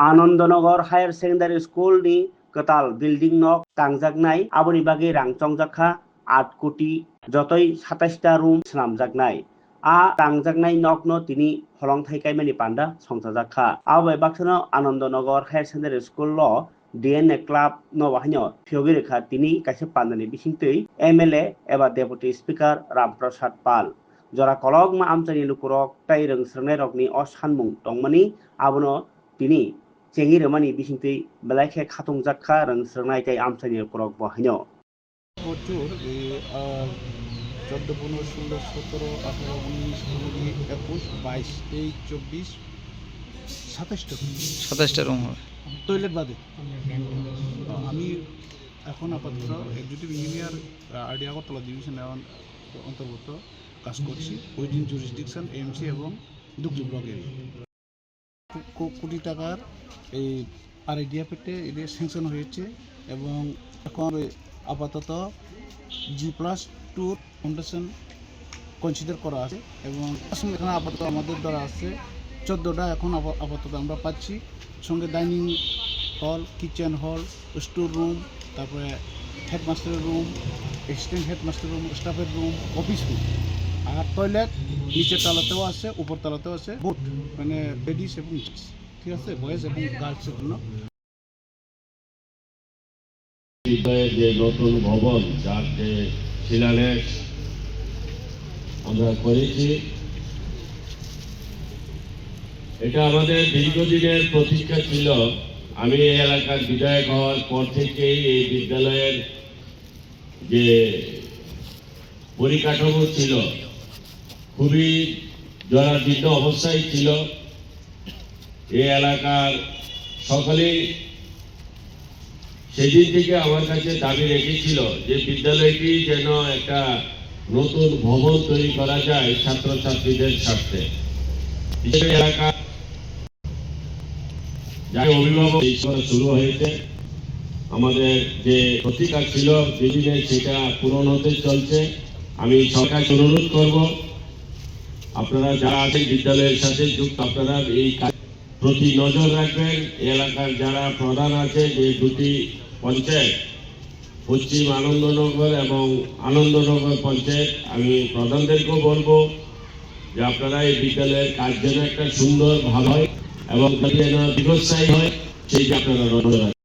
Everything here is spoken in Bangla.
आनंदनगर हायर सेकेंडारि स्कुल नि कताल बिल्डिं नक तांजागनाय आबनि बागै रां चंजाखा 8 कोटी जतई 27टा रूम स्नामजागनाय आ तांजागनाय नकनो तिनि हलं थाइकाइमानि पान्डा संजाजाखा आबै बाक्सनो आनंदनगर हायर सेकेंडारि स्कुल ल डिएनए क्लाब नवाहान्य फियोगिरेखा तिनि काइसे पान्डानि बिसिंतै एमएलए एबा डेपुटी स्पीकर रामप्रसाद पाल जरा कलक मा आमचानि लुकुरक ताइ रोंस्रंनाय रकनि असानमुं दंमानि आबनो तिनि चेंगि रमानि बिसिंतै बेलाइखे खाथंजाखा रोंस्रंनाय ताइ आमचानि लुकुरक बहान्य প্রচুর এই 14, 15, 16, 17, 18, 19, 20, 21, 22, 23, 24, 27টা রুম হবে টয়লেট বাদে। আমি এখন আপাতত executive engineer RD Agartala division অন্তর্গত কাজ করছি উইদিন জুরিসডিকশন এমসি এবং দুগলি ব্লক এরিয়া। কোটি টাকার এই আরআইডিএ পেটে এদের স্যাংশন হয়েছে এবং এখন আপাতত G+2 ফাউন্ডেশন কনসিডার করা আছে এবং এখানে আপাতত আমাদের দ্বারা আছে 14টা এখন আপাতত আমরা পাচ্ছি সঙ্গে ডাইনিং হল কিচেন হল স্টোর রুম তারপরে হেডমাস্টারের রুম অ্যাসিস্ট্যান্ট হেডমাস্টার রুম স্টাফের রুম অফিস রুম আর টয়লেট নিচের তলাতেও আছে উপর তলাতেও আছে বোথ মানে লেডিস এবং ঠিক আছে বয়েজ এবং গার্লসের জন্য। যে নতুন ভবন যার যে শিলান্যাস আমরা করেছি এটা আমাদের দীর্ঘদিনের প্রতীক্ষা ছিল। আমি এই এলাকার বিধায়ক হওয়ার পর থেকেই এই বিদ্যালয়ের যে পরিকাঠামো ছিল খুবই জরাজীর্ণ অবস্থায় ছিল। এই এলাকার সকলেই সেদিন থেকে আমার কাছে দাবি রেখেছিল যে বিদ্যালয়টি যেন একটা নতুন ভবন তৈরি করা যায় ছাত্রছাত্রীদের স্বার্থে। এলাকা যাই অভিভাবক শুরু হয়েছে আমাদের যে প্রতিজ্ঞা ছিল দিদিনে সেটা পূরণ হতে চলছে। আমি সরকারকে অনুরোধ করব আপনারা যারা আছেন বিদ্যালয়ের সাথে যুক্ত আপনারা এই প্রতি নজর রাখবেন। এলাকার যারা প্রধান আছে যে দুটি পঞ্চায়েত পশ্চিম আনন্দনগর এবং আনন্দনগর পঞ্চায়েত আমি প্রধানদেরকেও বলবো যে আপনারা এই বিদ্যালয়ের কাজ যেন একটা সুন্দর ভালো হয় এবং যেন দীর্ঘস্থায়ী হয় সেই যে আপনারা নজর রাখবেন।